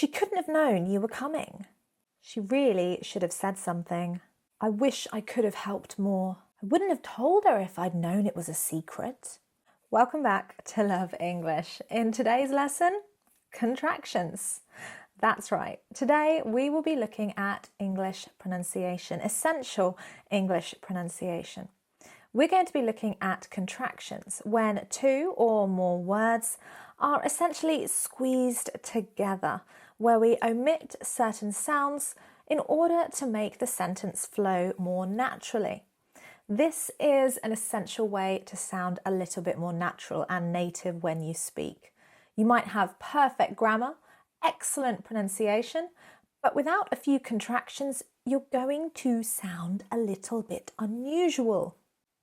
She couldn't have known you were coming. She really should have said something. I wish I could have helped more. I wouldn't have told her if I'd known it was a secret. Welcome back to Love English. In today's lesson, contractions. That's right. Today we will be looking at English pronunciation, essential English pronunciation. We're going to be looking at contractions when two or more words are essentially squeezed together, where we omit certain sounds in order to make the sentence flow more naturally. This is an essential way to sound a little bit more natural and native when you speak. You might have perfect grammar, excellent pronunciation, but without a few contractions, you're going to sound a little bit unusual.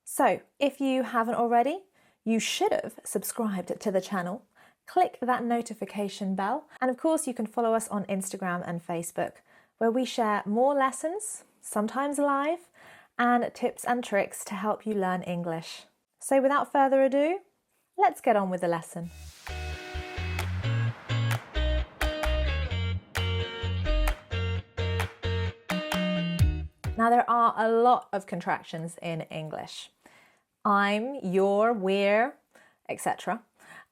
So, if you haven't already, you should have subscribed to the channel. Click that notification bell, and of course you can follow us on Instagram and Facebook, where we share more lessons, sometimes live, and tips and tricks to help you learn English. So without further ado, let's get on with the lesson. Now there are a lot of contractions in English. I'm, you're, we're, etc.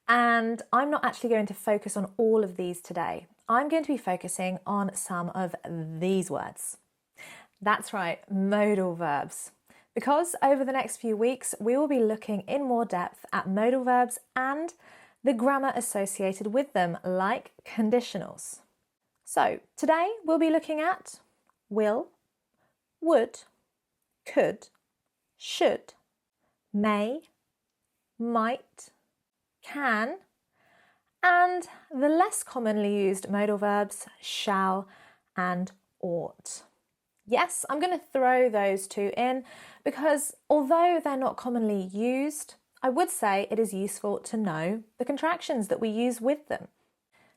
And I'm not actually going to focus on all of these today. I'm going to be focusing on some of these words. That's right, modal verbs. Because over the next few weeks, we will be looking in more depth at modal verbs and the grammar associated with them, like conditionals. So today we'll be looking at will, would, could, should, may, might, can, and the less commonly used modal verbs shall and ought. Yes, I'm going to throw those two in because although they're not commonly used, I would say it is useful to know the contractions that we use with them.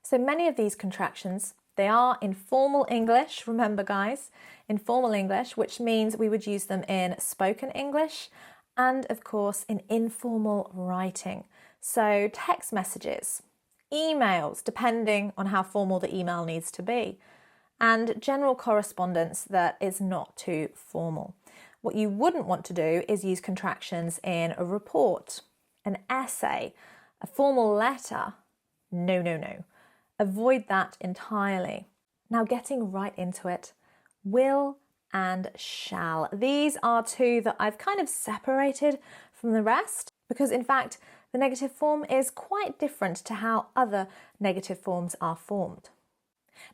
So many of these contractions, they are informal English, remember guys, informal English, which means we would use them in spoken English and of course in informal writing. So text messages, emails, depending on how formal the email needs to be, and general correspondence that is not too formal. What you wouldn't want to do is use contractions in a report, an essay, a formal letter. No, no, no. Avoid that entirely. Now getting right into it, will and shall. These are two that I've kind of separated from the rest because in fact the negative form is quite different to how other negative forms are formed.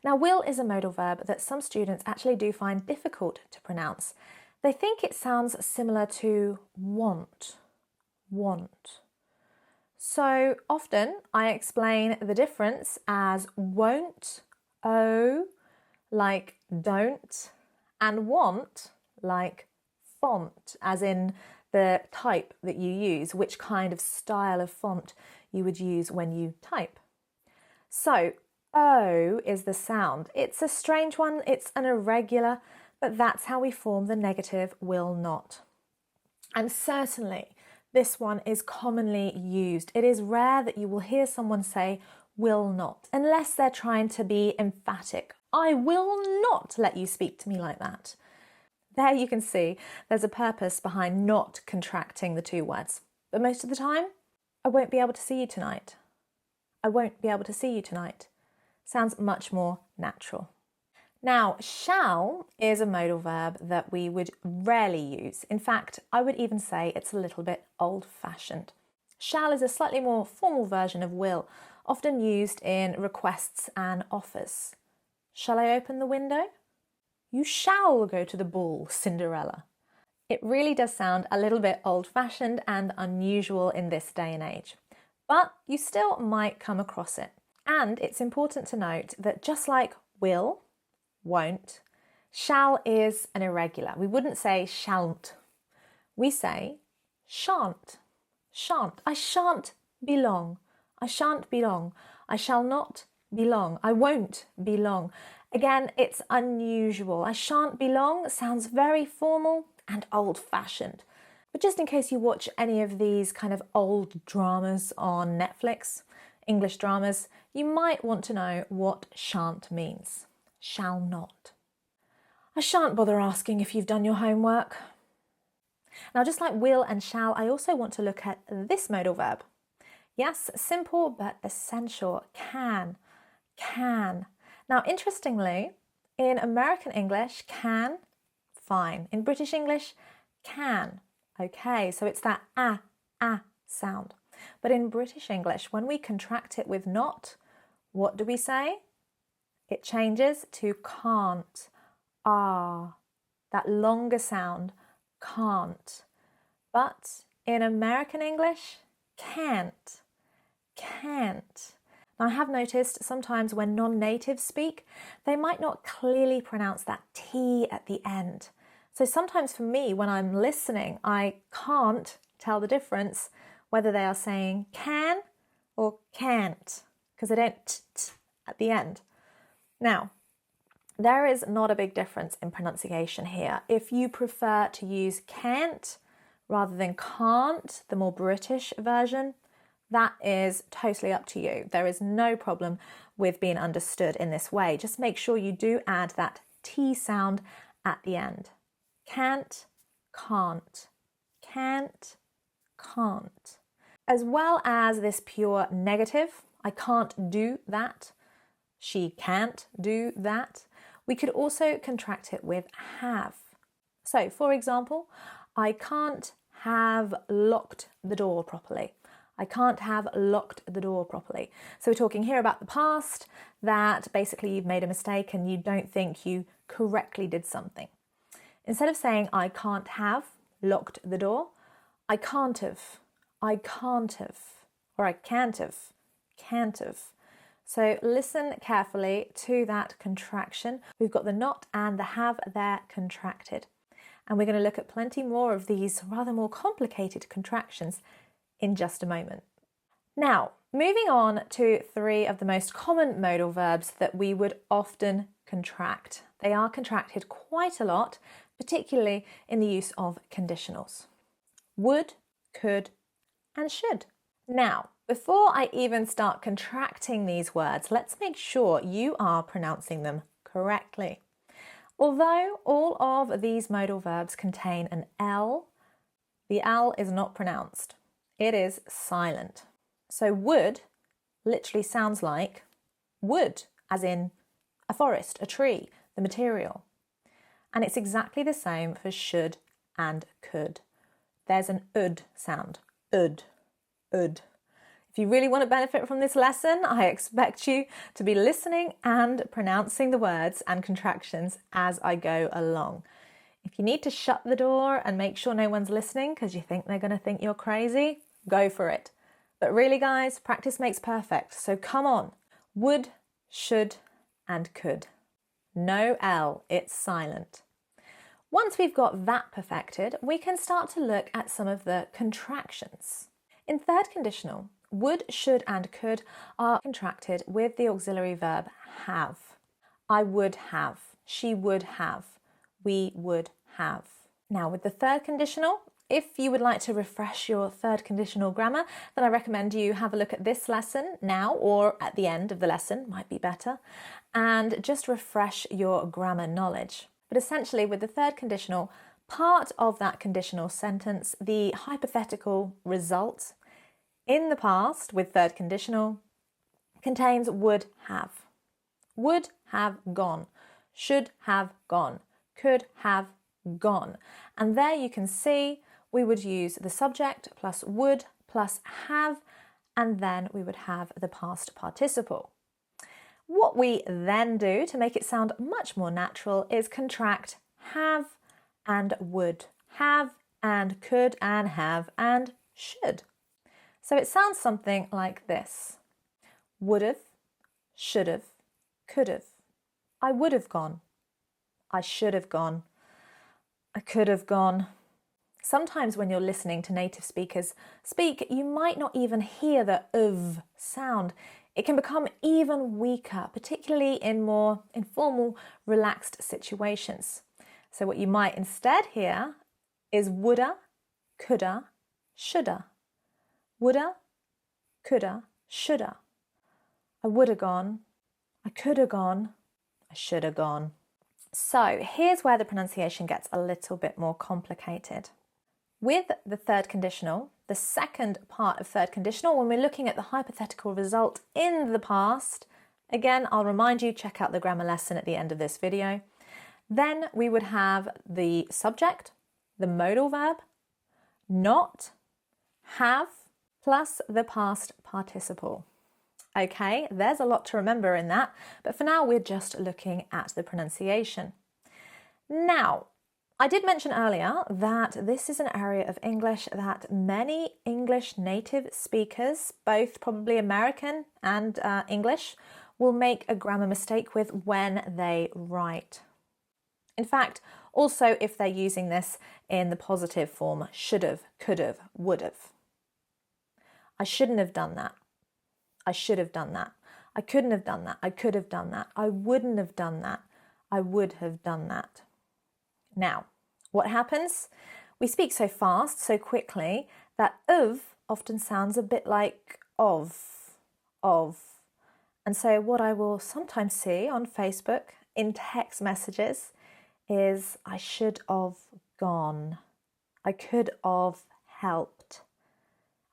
Now, will is a modal verb that some students actually do find difficult to pronounce. They think it sounds similar to want. So often I explain the difference as won't, oh, like don't, and want, like font, as in the type that you use, which kind of style of font you would use when you type. So, O is the sound. It's a strange one, it's an irregular, but that's how we form the negative will not. And certainly this one is commonly used. It is rare that you will hear someone say will not, unless they're trying to be emphatic. I will not let you speak to me like that. There you can see there's a purpose behind not contracting the two words. But most of the time, I won't be able to see you tonight. I won't be able to see you tonight. Sounds much more natural. Now, shall is a modal verb that we would rarely use. In fact, I would even say it's a little bit old-fashioned. Shall is a slightly more formal version of will, often used in requests and offers. Shall I open the window? You shall go to the ball, Cinderella. It really does sound a little bit old-fashioned and unusual in this day and age, but you still might come across it. And it's important to note that just like will, won't, shall is an irregular. We wouldn't say shan't. We say shan't. Shan't. I shan't be long. I shan't be long. I shall not be long. I won't be long. Again, it's unusual. I shan't be long sounds very formal and old-fashioned. But just in case you watch any of these kind of old dramas on Netflix, English dramas, you might want to know what shan't means. Shall not. I shan't bother asking if you've done your homework. Now, just like will and shall, I also want to look at this modal verb. Yes, simple but essential. Can. Now, interestingly, in American English, can, fine. In British English, can. Okay, so it's that sound. But in British English, when we contract it with not, what do we say? It changes to can't. That longer sound, can't. But in American English, can't. Now, I have noticed sometimes when non-natives speak, they might not clearly pronounce that T at the end. So sometimes for me, when I'm listening, I can't tell the difference whether they are saying can or can't, because they don't t at the end. Now, there is not a big difference in pronunciation here. If you prefer to use can't rather than can't, the more British version, that is totally up to you. There is no problem with being understood in this way. Just make sure you do add that T sound at the end. Can't, can't, can't, can't. As well as this pure negative, I can't do that. She can't do that. We could also contract it with have. So, for example, I can't have locked the door properly. I can't have locked the door properly. So we're talking here about the past, that basically you've made a mistake and you don't think you correctly did something. Instead of saying I can't have locked the door, I can't have, or I can't have. So listen carefully to that contraction. We've got the not and the have there contracted. And we're going to look at plenty more of these rather more complicated contractions in just a moment. Now, moving on to 3 of the most common modal verbs that we would often contract. They are contracted quite a lot, particularly in the use of conditionals. Would, could, and should. Now, before I even start contracting these words, let's make sure you are pronouncing them correctly. Although all of these modal verbs contain an L, the L is not pronounced. It is silent. So would literally sounds like wood, as in a forest, a tree, the material. And it's exactly the same for should and could. There's an ud sound. Ud. If you really want to benefit from this lesson, I expect you to be listening and pronouncing the words and contractions as I go along. If you need to shut the door and make sure no one's listening because you think they're going to think you're crazy, go for it. But really, guys, practice makes perfect. So come on. Would, should, and could. No L, it's silent. Once we've got that perfected, we can start to look at some of the contractions. In third conditional, would, should, and could are contracted with the auxiliary verb have. I would have. She would have. We would have. Now, with the third conditional, if you would like to refresh your third conditional grammar, then I recommend you have a look at this lesson now or at the end of the lesson, might be better, and just refresh your grammar knowledge. But essentially, with the third conditional, part of that conditional sentence, the hypothetical result in the past with third conditional contains would have. Would have gone, should have gone, could have gone. And there you can see we would use the subject plus would plus have, and then we would have the past participle. What we then do to make it sound much more natural is contract have and would, have and could and have and should. So it sounds something like this. Would've, should've, could've. I would have gone. I should have gone. I could have gone. Sometimes when you're listening to native speakers speak, you might not even hear the of sound. It can become even weaker, particularly in more informal, relaxed situations. So what you might instead hear is woulda, coulda, shoulda. Woulda, coulda, shoulda. I would have gone, I could have gone, I should have gone. So here's where the pronunciation gets a little bit more complicated. With the third conditional, the second part of third conditional, when we're looking at the hypothetical result in the past, again, I'll remind you, check out the grammar lesson at the end of this video. Then we would have the subject, the modal verb, not, have, plus the past participle. Okay, there's a lot to remember in that, but for now we're just looking at the pronunciation. Now, I did mention earlier that this is an area of English that many English native speakers, both probably American and English, will make a grammar mistake with when they write. In fact, also if they're using this in the positive form, should've, could've, would've. I shouldn't have done that. I should have done that. I couldn't have done that. I could have done that. I wouldn't have done that. I would have done that. Now, what happens? We speak so fast, so quickly, that of often sounds a bit like of. And so what I will sometimes see on Facebook in text messages is I should have gone. I could have helped.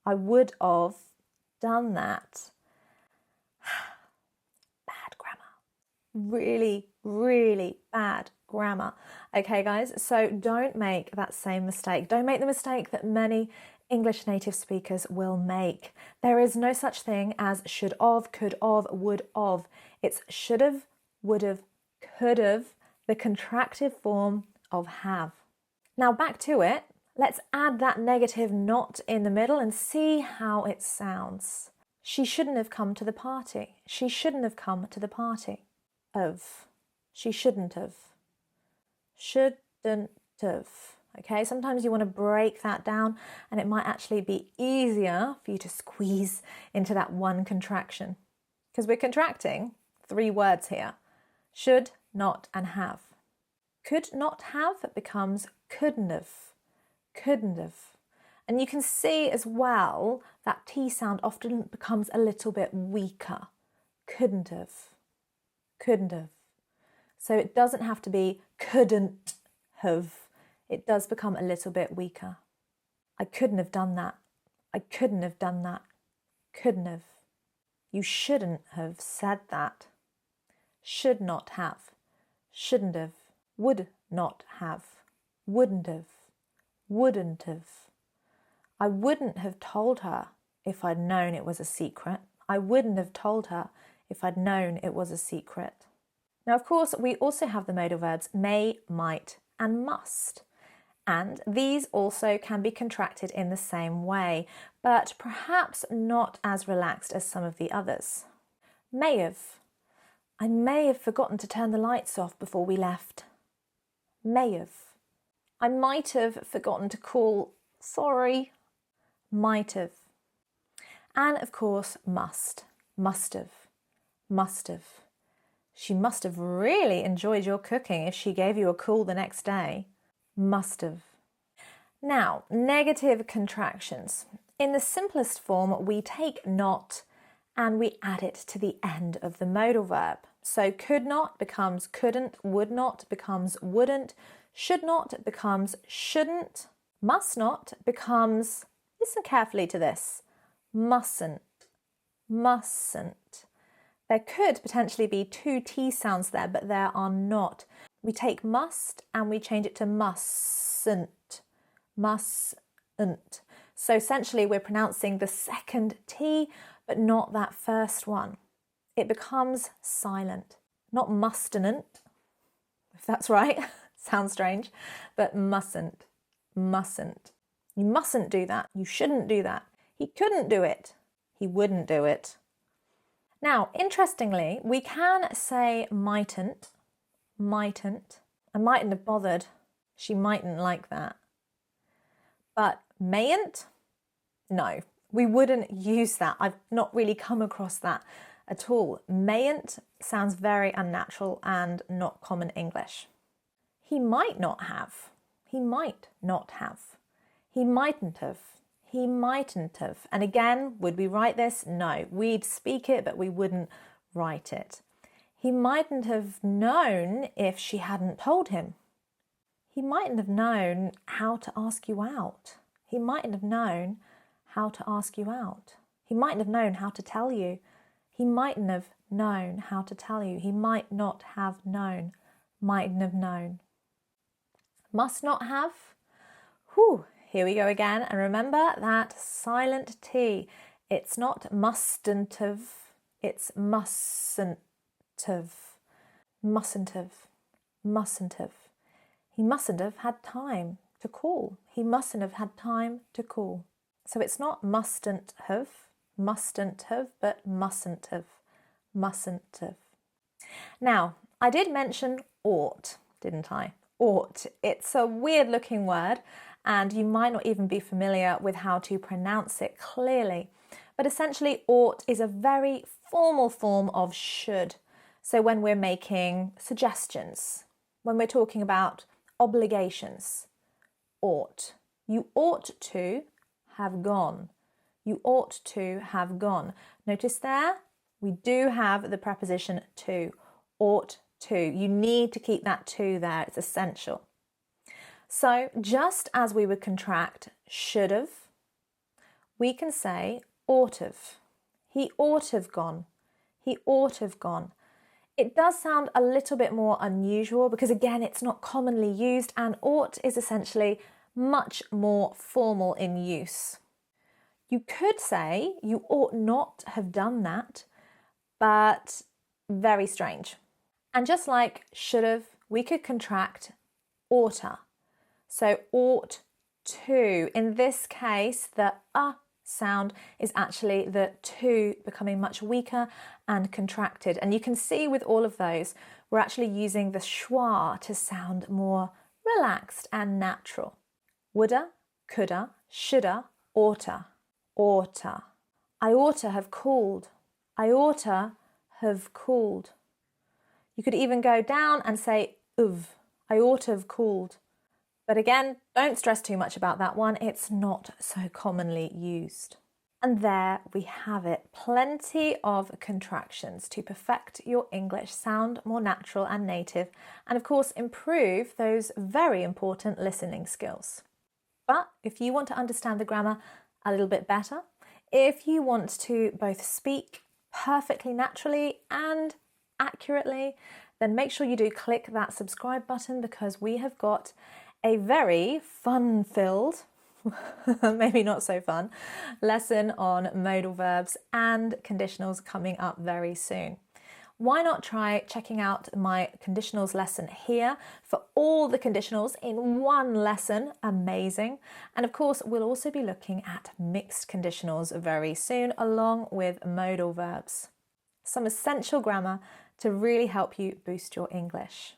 I would have done that. Bad grammar. Really, really bad grammar. Okay, guys, so don't make that same mistake. Don't make the mistake that many English native speakers will make. There is no such thing as should have, could have, would have. It's should have, would have, could have, the contractive form of have. Now back to it. Let's add that negative not in the middle and see how it sounds. She shouldn't have come to the party. She shouldn't have come to the party. Of. She shouldn't have. Shouldn't have. Okay, sometimes you want to break that down and it might actually be easier for you to squeeze into that one contraction. Because we're contracting 3 words here. Should, not, and have. Could not have becomes couldn't have. Couldn't have. And you can see as well that T sound often becomes a little bit weaker. Couldn't have. Couldn't have. So it doesn't have to be couldn't have. It does become a little bit weaker. I couldn't have done that. I couldn't have done that. Couldn't have. You shouldn't have said that. Should not have. Shouldn't have. Would not have. Wouldn't have. Wouldn't have. I wouldn't have told her if I'd known it was a secret. I wouldn't have told her if I'd known it was a secret. Now, of course, we also have the modal verbs may, might, and must. And these also can be contracted in the same way, but perhaps not as relaxed as some of the others. May have. I may have forgotten to turn the lights off before we left. May have. I might have forgotten to call. Sorry. Might have. And of course, must. Must have. Must have. She must have really enjoyed your cooking if she gave you a call the next day. Must have. Now, negative contractions. In the simplest form, we take not and we add it to the end of the modal verb. So could not becomes couldn't, would not becomes wouldn't, should not becomes shouldn't, must not becomes, listen carefully to this, mustn't, mustn't. There could potentially be 2 T sounds there, but there are not. We take must and we change it to mustn't, mustn't. So essentially we're pronouncing the second T, but not that first one. It becomes silent, not mustn't, if that's right. Sounds strange, but mustn't, mustn't. You mustn't do that. You shouldn't do that. He couldn't do it. He wouldn't do it. Now, interestingly, we can say mightn't, mightn't. I mightn't have bothered. She mightn't like that. But mayn't? No, we wouldn't use that. I've not really come across that at all. Mayn't sounds very unnatural and not common English. He might not have. He might not have. He mightn't have. He mightn't have. And again, would we write this? No, we'd speak it, but we wouldn't write it. He mightn't have known if she hadn't told him. He mightn't have known how to ask you out. He mightn't have known how to ask you out. He mightn't have known how to tell you. He mightn't have known how to tell you. He might not have known. Mightn't have known. Must not have. Whew, here we go again. And remember that silent T. It's not mustn't have. It's mustn't have. Mustn't have. Mustn't have. He mustn't have had time to call. He mustn't have had time to call. So it's not mustn't have, but mustn't have, mustn't have. Now, I did mention ought, didn't I? Ought. It's a weird looking word and you might not even be familiar with how to pronounce it clearly. But essentially, ought is a very formal form of should. So when we're making suggestions, when we're talking about obligations, ought. You ought to have gone. You ought to have gone. Notice there, we do have the preposition to, ought to. You need to keep that to there, it's essential. So just as we would contract should have, we can say ought have. He ought have gone. He ought have gone. It does sound a little bit more unusual because again, it's not commonly used and ought is essentially much more formal in use. You could say you ought not have done that, but very strange. And just like should have, we could contract oughta. So ought to. In this case, the sound is actually the to becoming much weaker and contracted. And you can see with all of those, we're actually using the schwa to sound more relaxed and natural. Woulda, coulda, shoulda, oughta, oughta. I oughta have called. I oughta have called. You could even go down and say of. I oughta have called. But again, don't stress too much about that one. It's not so commonly used. And there we have it. Plenty of contractions to perfect your English, sound more natural and native, and of course improve those very important listening skills. But if you want to understand the grammar a little bit better, if you want to both speak perfectly naturally and accurately, then make sure you do click that subscribe button because we have got a very fun-filled, maybe not so fun, lesson on modal verbs and conditionals coming up very soon. Why not try checking out my conditionals lesson here for all the conditionals in one lesson? Amazing. And of course, we'll also be looking at mixed conditionals very soon along with modal verbs. Some essential grammar to really help you boost your English.